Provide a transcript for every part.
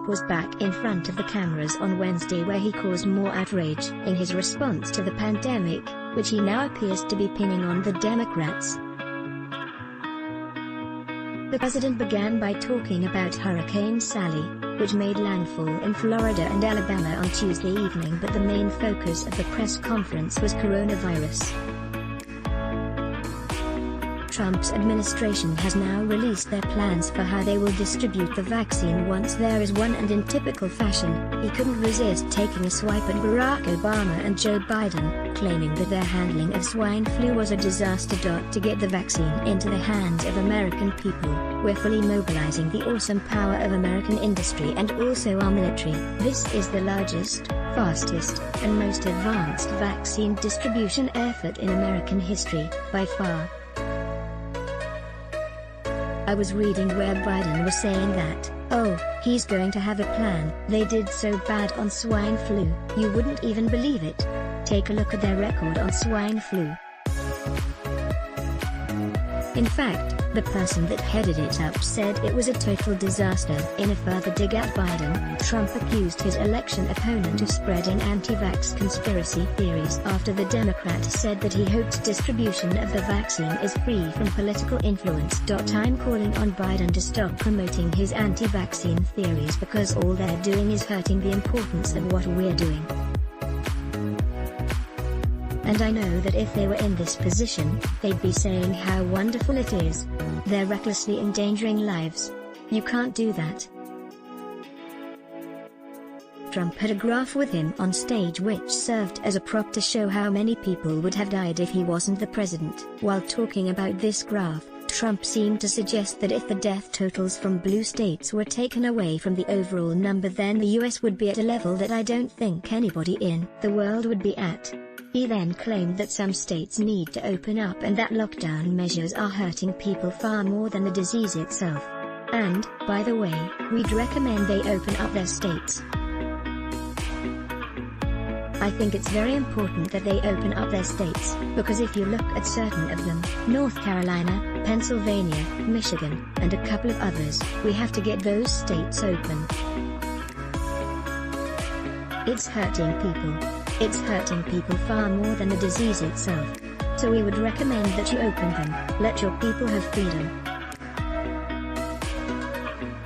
was back in front of the cameras on Wednesday, where he caused more outrage in his response to the pandemic, which he now appears to be pinning on the Democrats. The president began by talking about Hurricane Sally, which made landfall in Florida and Alabama on Tuesday evening, but the main focus of the press conference was coronavirus. Trump's administration has now released their plans for how they will distribute the vaccine once there is one, and in typical fashion, he couldn't resist taking a swipe at Barack Obama and Joe Biden, claiming that their handling of swine flu was a disaster. To get the vaccine into the hands of American people, we're fully mobilizing the awesome power of American industry and also our military. This is the largest, fastest, and most advanced vaccine distribution effort in American history, by far. I was reading where Biden was saying that, oh, he's going to have a plan. They did so bad on swine flu, you wouldn't even believe it. Take a look at their record on swine flu. In fact, the person that headed it up said it was a total disaster. In a further dig at Biden, Trump accused his election opponent of spreading anti-vax conspiracy theories after the Democrat said that he hoped distribution of the vaccine is free from political influence. I'm calling on Biden to stop promoting his anti-vaccine theories, because all they're doing is hurting the importance of what we're doing. And I know that if they were in this position, they'd be saying how wonderful it is. They're recklessly endangering lives. You can't do that. Trump had a graph with him on stage which served as a prop to show how many people would have died if he wasn't the president. While talking about this graph, Trump seemed to suggest that if the death totals from blue states were taken away from the overall number, then the US would be at a level that I don't think anybody in the world would be at. He then claimed that some states need to open up and that lockdown measures are hurting people far more than the disease itself. And, by the way, we'd recommend they open up their states. I think it's very important that they open up their states, because if you look at certain of them, North Carolina, Pennsylvania, Michigan, and a couple of others, we have to get those states open. It's hurting people. It's hurting people far more than the disease itself. So we would recommend that you open them, let your people have freedom.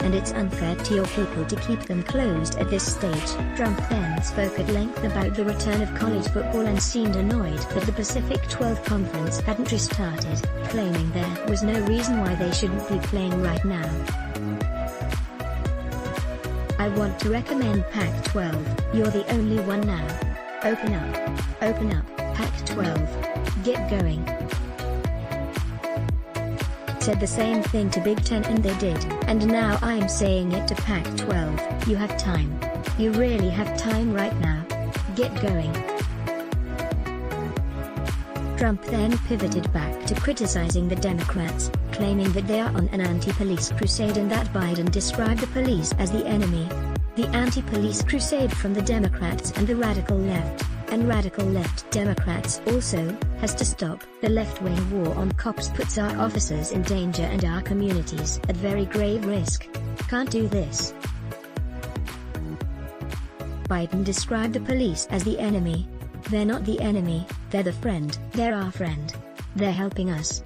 And it's unfair to your people to keep them closed at this stage. Trump then spoke at length about the return of college football and seemed annoyed that the Pacific 12 Conference hadn't restarted, claiming there was no reason why they shouldn't be playing right now. I want to recommend Pac-12, you're the only one now. Open up, Pac-12. Get going. Said the same thing to Big Ten and they did, and now I'm saying it to Pac-12, you have time. You really have time right now. Get going. Trump then pivoted back to criticizing the Democrats, claiming that they are on an anti-police crusade and that Biden described the police as the enemy. The anti-police crusade from the Democrats and the radical left, and radical left Democrats also, has to stop. The left-wing war on cops puts our officers in danger and our communities at very grave risk. Can't do this. Biden described the police as the enemy. They're not the enemy, they're the friend. They're our friend. They're helping us.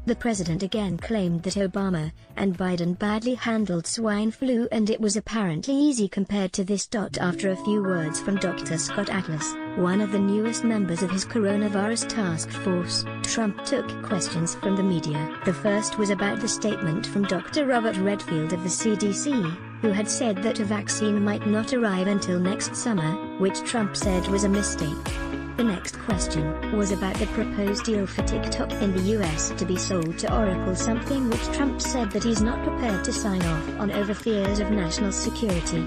The president again claimed that Obama and Biden badly handled swine flu and it was apparently easy compared to this. After a few words from Dr. Scott Atlas, one of the newest members of his coronavirus task force, Trump took questions from the media. The first was about the statement from Dr. Robert Redfield of the CDC, who had said that a vaccine might not arrive until next summer, which Trump said was a mistake. The next question was about the proposed deal for TikTok in the US to be sold to Oracle, something which Trump said that he's not prepared to sign off on over fears of national security.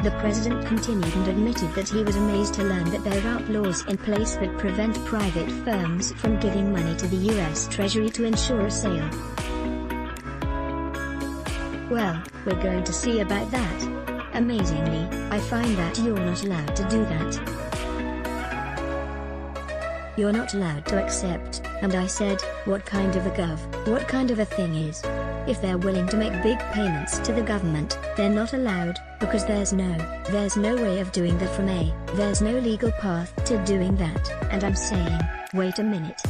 The president continued and admitted that he was amazed to learn that there are laws in place that prevent private firms from giving money to the US Treasury to ensure a sale. Well, we're going to see about that. Amazingly, I find that you're not allowed to do that. you're not allowed to accept, and I said, what kind of a what kind of a thing is? If they're willing to make big payments to the government, they're not allowed, because there's no way of doing that from there's no legal path to doing that, and I'm saying, wait a minute.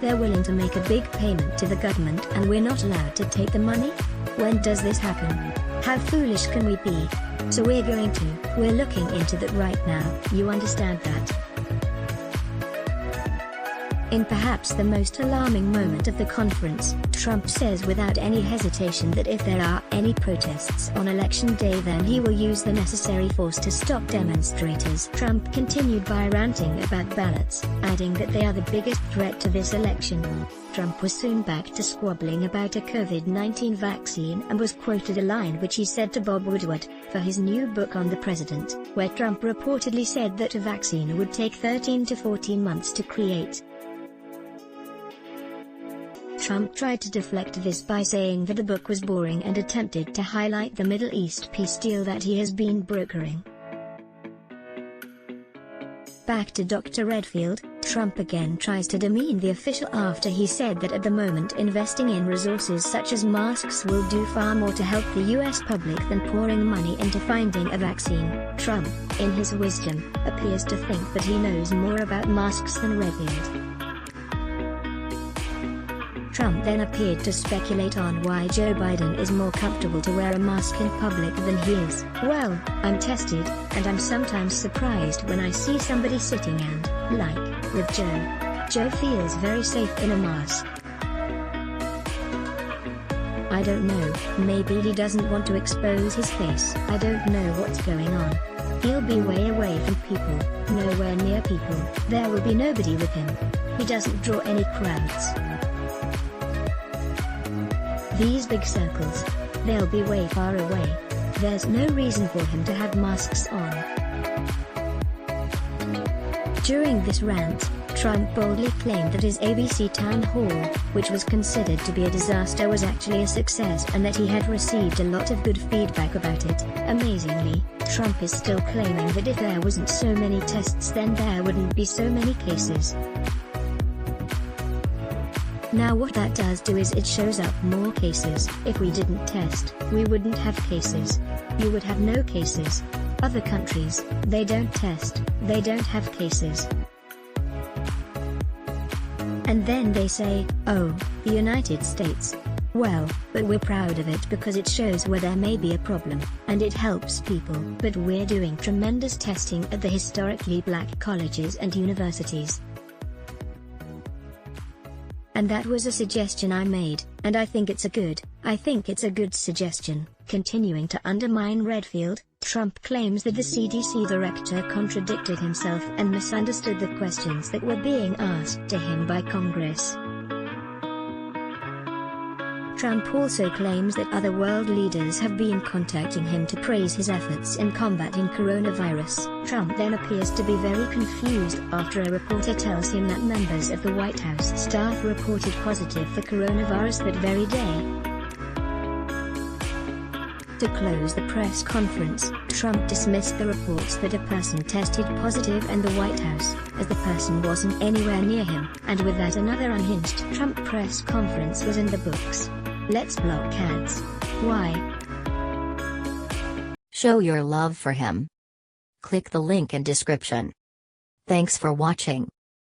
They're willing to make a big payment to the government and we're not allowed to take the money? When does this happen? How foolish can we be? So we're looking into that right now, you understand that? In perhaps the most alarming moment of the conference, Trump says without any hesitation that if there are any protests on election day then he will use the necessary force to stop demonstrators. Trump continued by ranting about ballots, adding that they are the biggest threat to this election. Trump was soon back to squabbling about a COVID-19 vaccine and was quoted a line which he said to Bob Woodward, for his new book on the president, where Trump reportedly said that a vaccine would take 13 to 14 months to create. Trump tried to deflect this by saying that the book was boring and attempted to highlight the Middle East peace deal that he has been brokering. Back to Dr. Redfield, Trump again tries to demean the official after he said that at the moment investing in resources such as masks will do far more to help the US public than pouring money into finding a vaccine. Trump, in his wisdom, appears to think that he knows more about masks than Redfield. Trump then appeared to speculate on why Joe Biden is more comfortable to wear a mask in public than he is. Well, I'm tested, and I'm sometimes surprised when I see somebody sitting and, like, with Joe. Joe feels very safe in a mask. I don't know, maybe he doesn't want to expose his face. I don't know what's going on. He'll be way away from people, nowhere near people. There will be nobody with him. He doesn't draw any crowds. These big circles, they'll be way far away. There's no reason for him to have masks on. During this rant, Trump boldly claimed that his ABC town hall, which was considered to be a disaster, was actually a success and that he had received a lot of good feedback about it. Amazingly, Trump is still claiming that if there wasn't so many tests then there wouldn't be so many cases. Now what that does do is it shows up more cases. If we didn't test, we wouldn't have cases. You would have no cases. Other countries, they don't test, they don't have cases. And then they say, oh, the United States. Well, but we're proud of it because it shows where there may be a problem, and it helps people. But we're doing tremendous testing at the historically black colleges and universities. And that was a suggestion I made, and I think it's a good suggestion. Continuing to undermine Redfield, Trump claims that the CDC director contradicted himself and misunderstood the questions that were being asked to him by Congress. Trump also claims that other world leaders have been contacting him to praise his efforts in combating coronavirus. Trump then appears to be very confused after a reporter tells him that members of the White House staff reported positive for coronavirus that very day. To close the press conference, Trump dismissed the reports that a person tested positive in the White House, as the person wasn't anywhere near him, and with that another unhinged Trump press conference was in the books. Let's block ads. Why? Show your love for him. Click the link in description. Thanks for watching.